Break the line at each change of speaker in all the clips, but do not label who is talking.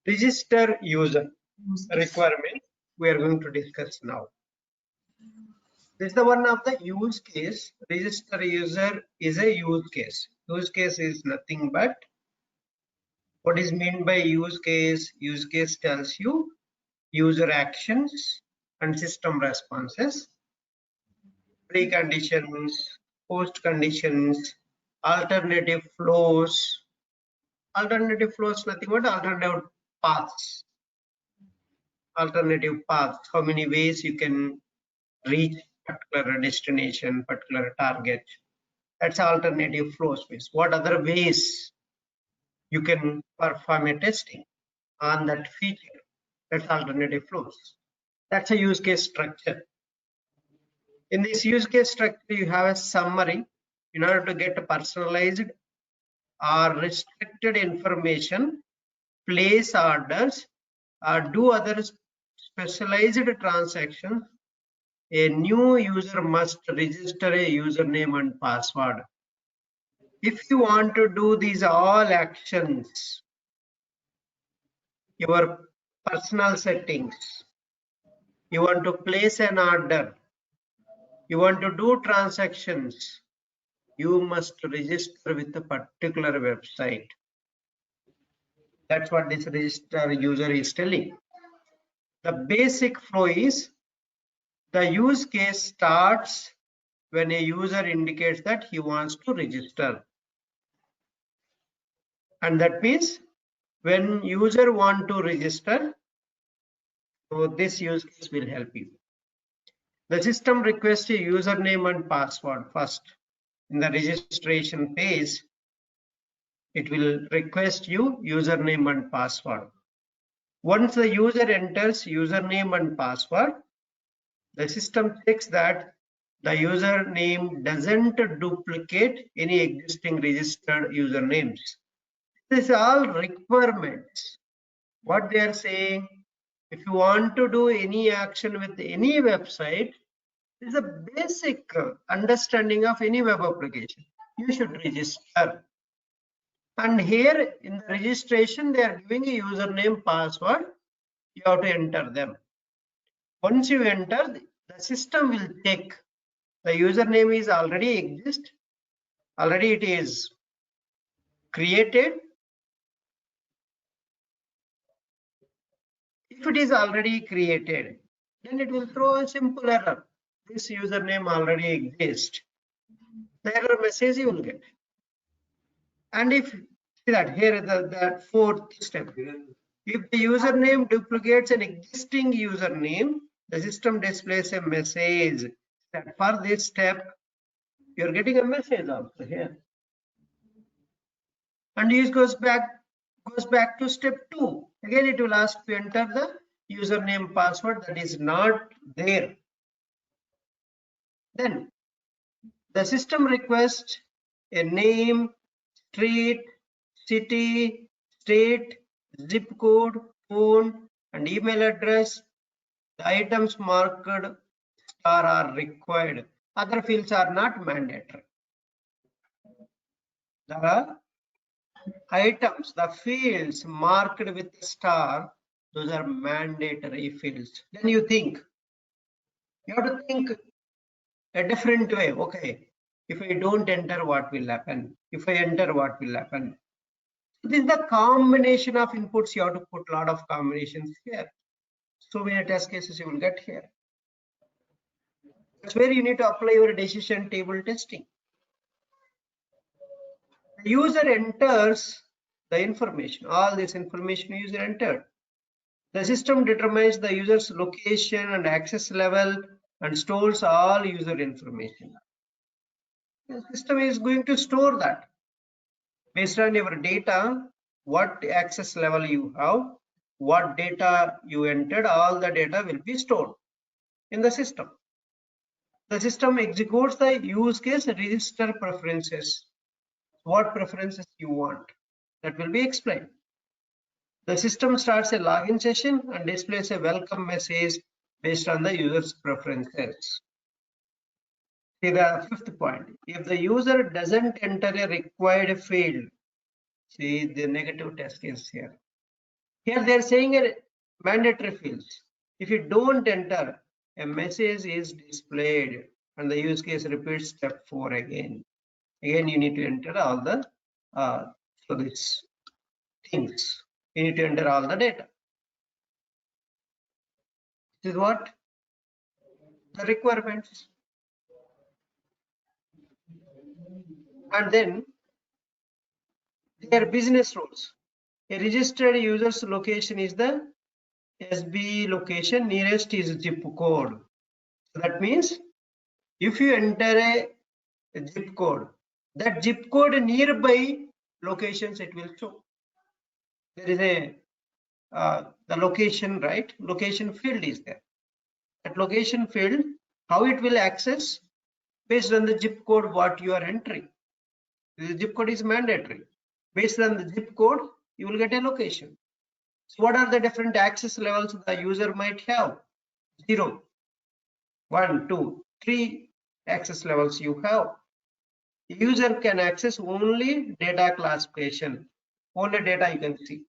Register user requirement we are going to discuss now. This is the one of the use case. Register user is a use case. Use case is nothing but what is meant by use case. Use case tells you user actions and system responses, preconditions, post conditions, alternative flows. Alternative flows nothing but alternative paths. Alternative paths. How many ways you can reach particular destination, particular target. That's alternative flow space. What other ways you can perform a testing on that feature? That's alternative flows. That's a use case structure. In this use case structure, you have a summary. In order to get a personalized or restricted information, place orders, or do other specialized transactions, a new user must register a username and password. If you want to do these all actions, your personal settings, you want to place an order, you want to do transactions, you must register with a particular website. That's what this register user is telling. The basic flow is the use case starts when a user indicates that he wants to register. And that means when user want to register, so this use case will help you. The system requests a username and password first. In the registration phase, it will request you username and password. Once the user enters username and password, the system checks that the username doesn't duplicate any existing registered usernames. These are all requirements. What they are saying, if you want to do any action with any website, this is a basic understanding of any web application. You should register. And here in the registration, they are giving a username, password. You have to enter them. Once you enter, the system will check the username is already exist, already it is created. If it is already created, then it will throw a simple error. This username already exists. The error message you will get. And if see that here is the fourth step. If the username duplicates an existing username, the system displays a message that for this step you're getting a message also here. And it goes back to step 2. Again, it will ask to enter the username password that is not there. Then the system requests a name, street, city, state, zip code, phone, and email address. The items marked star are required. Other fields are not mandatory. The items, the fields marked with star, those are mandatory fields. Then you think, you have to think a different way. Okay, if I don't enter, what will happen? If I enter, what will happen? This is the combination of inputs. You have to put a lot of combinations here. So many test cases you will get here. That's where you need to apply your decision table testing. The user enters the information, all this information user entered. The system determines the user's location and access level and stores all user information. The system is going to store that based on your data, what access level you have, what data you entered, all the data will be stored in the system. The system executes the use case register preferences. What preferences you want, that will be explained. The system starts a login session and displays a welcome message based on the user's preferences. See the fifth point. If the user doesn't enter a required field, see the negative test case here. Here they are saying a mandatory fields. If you don't enter, a message is displayed and the use case repeats step 4 again. Again, you need to enter all the so these things. You need to enter all the data. This is what the requirements. And then their business rules. A registered user's location is the SB location, nearest is zip code. So that means if you enter a zip code, that zip code nearby locations it will show. There is a the location, right? Location field is there. That location field, how it will access based on the zip code what you are entering. The zip code is mandatory. Based on the zip code, you will get a location. So what are the different access levels the user might have? 0, 1, 2, 3 access levels you have. The user can access only data classification. Only data you can see.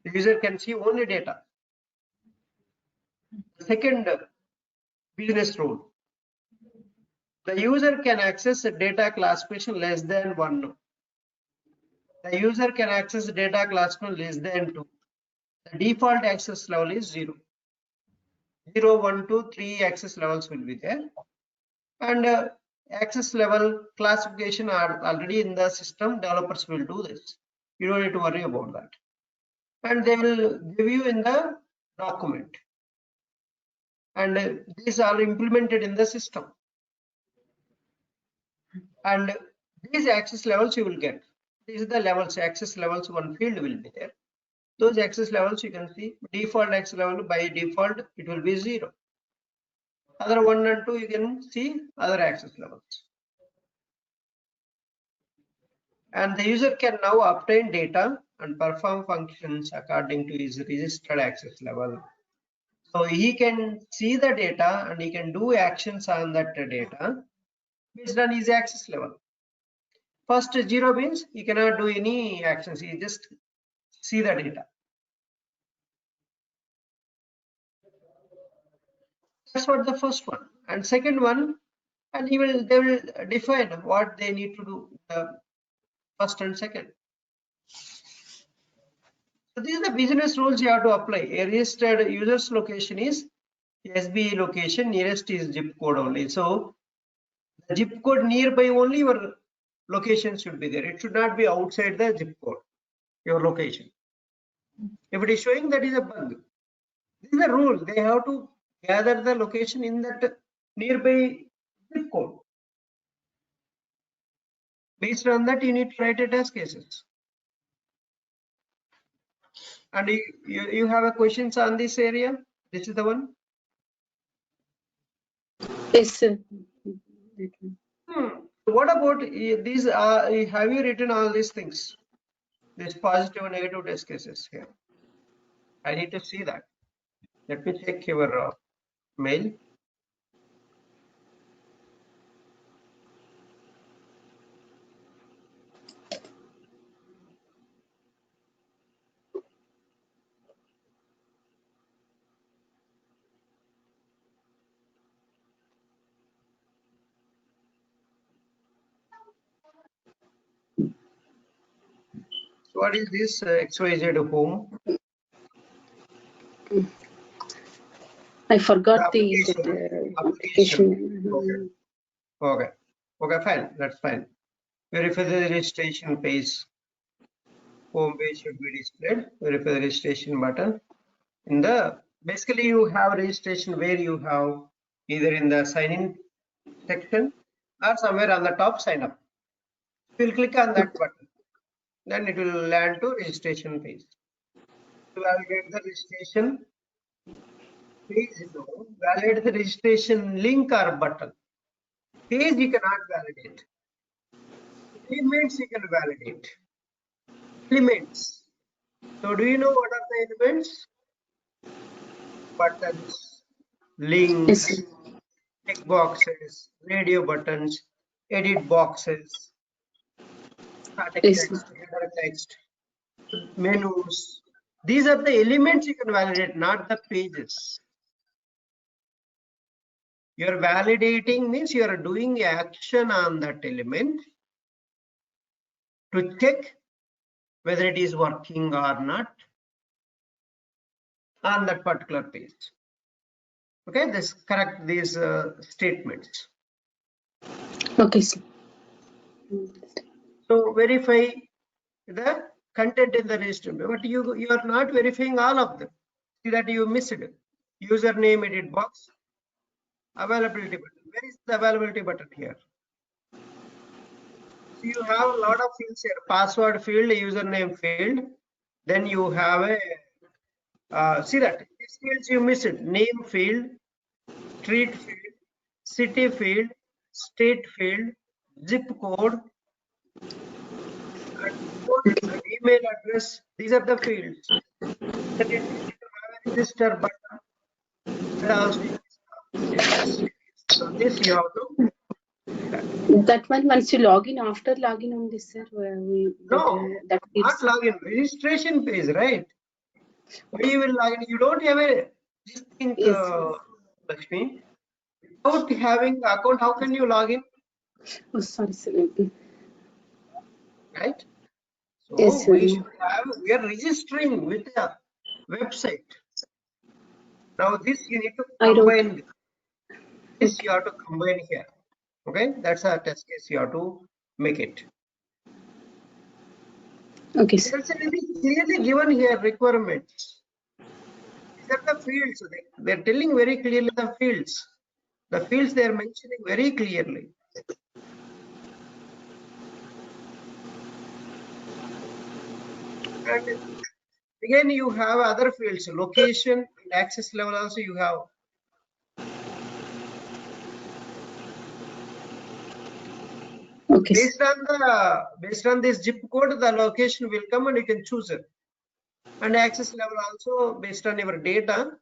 The user can see only data. The second business rule. The user can access data classification less than 1. The user can access data classification less than 2. The default access level is 0. 0, 1, 2, 3 access levels will be there. And access level classification are already in the system. Developers will do this. You don't need to worry about that. And they will give you in the document. And these are implemented in the system. And these access levels you will get. These are the levels, access levels, one field will be there. Those access levels you can see. Default access level by default it will be 0. Other 1 and 2 you can see other access levels. And the user can now obtain data and perform functions according to his registered access level. So he can see the data and he can do actions on that data based on his access level. First 0 means he cannot do any actions, he just see the data. That's what the first one. And second one, and they will define what they need to do, first and second. So these are the business rules you have to apply. A registered user's location is SB location, nearest is zip code only. So the zip code nearby only your location should be there. It should not be outside the zip code, your location. If it is showing, that is a bug. This is a rule. They have to gather the location in that nearby zip code. Based on that, you need to write a test cases. And you have a questions on this area? This is the one?
Yes, sir.
What about these? Have you written all these things? This positive and negative test cases here. I need to see that. Let me check your mail. So what is this XYZ home?
I forgot the application.
Okay, fine. That's fine. Verify the registration page. Home page should be displayed. Verify the registration button. In the basically you have registration where you have either in the sign in section or somewhere on the top sign up. You will click on that button. Then it will land to registration page. To validate the registration page, validate the registration link or button. Page you cannot validate. Elements you can validate. Elements. So do you know what are the elements? Buttons, links,
Yes.
check boxes, radio buttons, edit boxes, static
Yes.
text, header text, menus, These are the elements you can validate, not the pages. You're validating means you are doing action on that element to check whether it is working or not on that particular page. Okay, this correct these statements.
Okay, sir.
So verify the content in the register, but you are not verifying all of them. See that you missed it. Username edit box, availability button. Where is the availability button here? So you have a lot of fields here: password field, username field. Then you have a see that these fields you missed it: name field, street field, city field, state field, zip code, and email address. These are the fields. Then you need to have a register button. That also is. So this you have to do that.
That one, once you log in, after login on this, sir, that
Not
is
login, registration page, right? Why you will log in? You don't have a just think,
yes.
Lakshmi. Without having account, how can you log in?
Oh, sorry, sir.
Right? So
Yes, sir.
we are registering with a website. Now this you need to
I wrote.
combine. This you have to combine here. Okay, that's a test case you have to make it.
Okay, sir.
That's very clearly given here requirements. These are the fields. They're telling very clearly the fields. The fields they are mentioning very clearly. And again, you have other fields, location and access level also you have.
Okay,
Based on this zip code, the location will come and you can choose it. And access level also based on your data,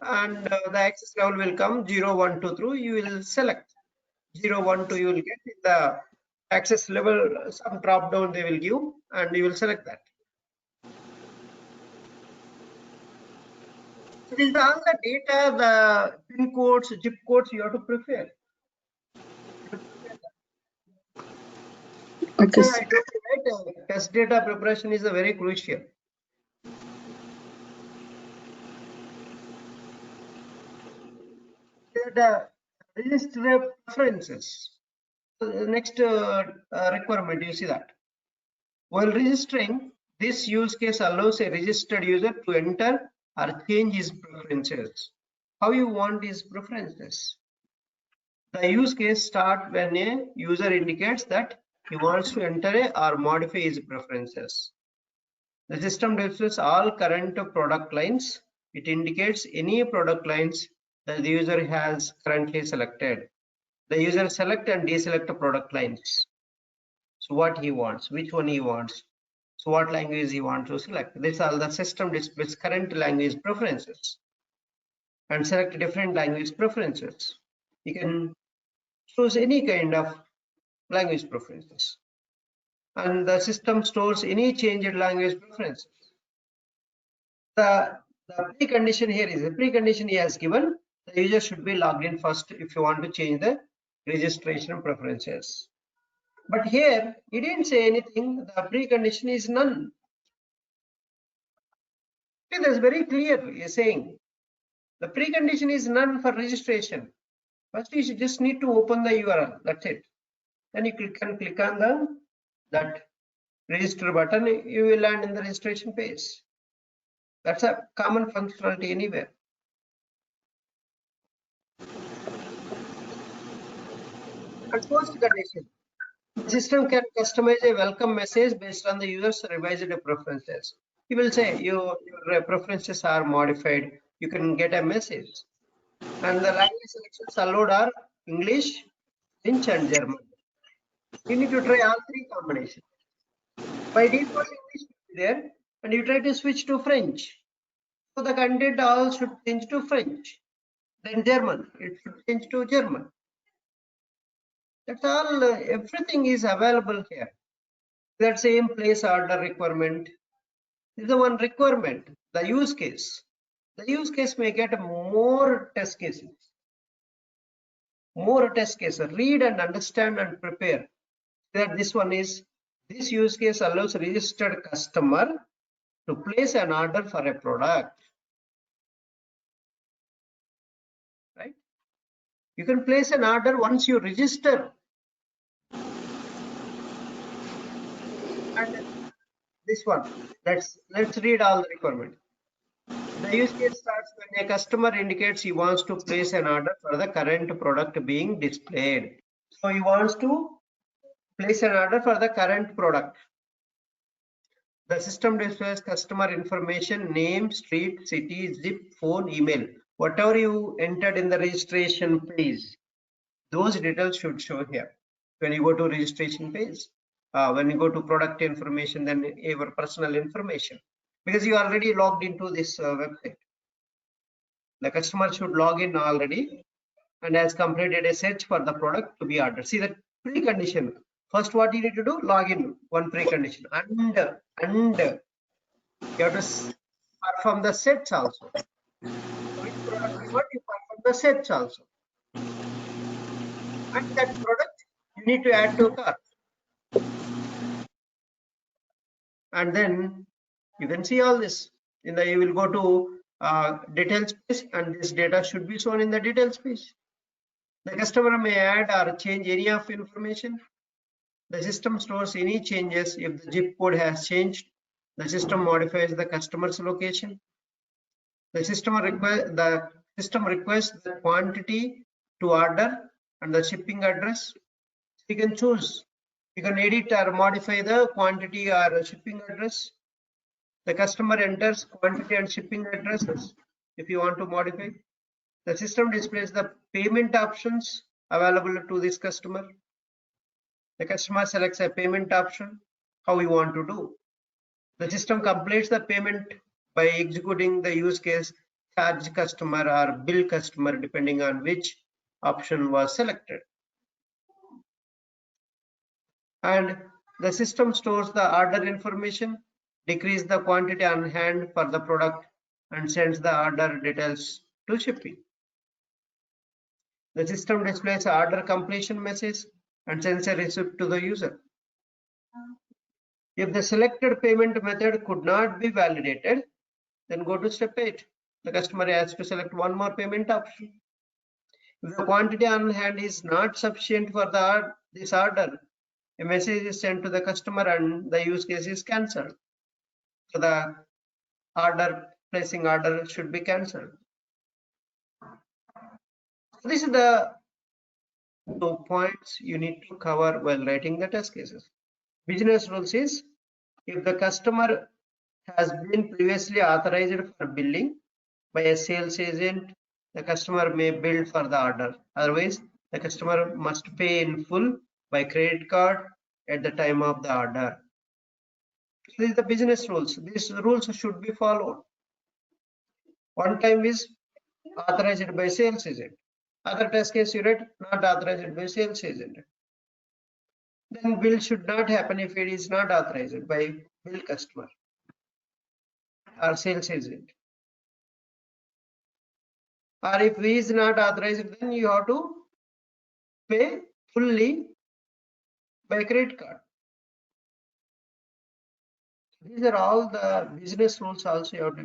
and the access level will come 0, 1, 2, 3. You will select 0, 1, 2. You will get the access level, some drop down they will give, and you will select that. So these are all the data, the pin codes, zip codes you have to prepare.
okay,
I
sir.
told you, right? Test data preparation is a very crucial. The register preferences. So the next requirement, you see that. While registering, this use case allows a registered user to enter or change his preferences. How you want his preferences? The use case starts when a user indicates that he wants to enter or modify his preferences. The system displays all current product lines. It indicates any product lines that the user has currently selected. The user select and deselect product lines. So what he wants, which one he wants. So what language he wants to select. This all the system displays current language preferences and select different language preferences. You can choose any kind of language preferences. And the system stores any changed language preferences. The precondition here is a precondition he has given. The user should be logged in first if you want to change the registration preferences. But here he didn't say anything. The precondition is none. See, that's very clear. He is saying the precondition is none for registration. First, you just need to open the URL. That's it. Then you click on that register button. You will land in the registration page. That's a common functionality anywhere. And post condition. The system can customize a welcome message based on the user's revised preferences. He will say your preferences are modified. You can get a message. And the language selections allowed are English, French, and German. You need to try all three combinations. By default, English will be there, and you try to switch to French. So the content all should change to French. Then German, it should change to German. That's all. Everything is available here. That same place order requirement. This is the one requirement, the use case. The use case may get more test cases. More test cases. Read and understand and prepare. That this one is, this use case allows registered customer to place an order for a product. Right? You can place an order once you register. And this one, let's read all the requirements. The use case starts when a customer indicates he wants to place an order for the current product being displayed. So he wants to place an order for the current product. The system displays customer information, name, street, city, zip, phone, email. Whatever you entered in the registration page, those details should show here. When you go to registration page, when you go to product information, then your personal information, because you already logged into this website. The customer should log in already and has completed a search for the product to be ordered. See that precondition. First, what you need to do? Log in. One precondition, and you have to perform the sets also. Which product you want, you perform the sets also. And that product you need to add to a cart. And then you can see all this. In the, you will go to details page, and this data should be shown in the details page. The customer may add or change any of information. The system stores any changes. If the zip code has changed, the system modifies the customer's location. The system requests the quantity to order and the shipping address. You can choose. You can edit or modify the quantity or shipping address. The customer enters quantity and shipping addresses if you want to modify. The system displays the payment options available to this customer. The customer selects a payment option, how you want to do. The system completes the payment by executing the use case charge customer or bill customer, depending on which option was selected. And the system stores the order information, decrease the quantity on hand for the product, and sends the order details to shipping. The system displays order completion message and sends a receipt to the user. If the selected payment method could not be validated, then go to step 8. The customer has to select one more payment option. If the quantity on hand is not sufficient for this order, a message is sent to the customer and the use case is cancelled. So the placing order should be cancelled. So this is the 2 points you need to cover while writing the test cases. Business rules is, if the customer has been previously authorized for billing by a sales agent, the customer may bill for the order. Otherwise, the customer must pay in full by credit card at the time of the order. So these are the business rules. These rules should be followed. One time is authorized by sales agent. Other test case you read, not authorized by sales agent. Then bill should not happen if it is not authorized by bill customer or sales agent. Or if he is not authorized, then you have to pay fully by credit card. These are all the business rules also you have to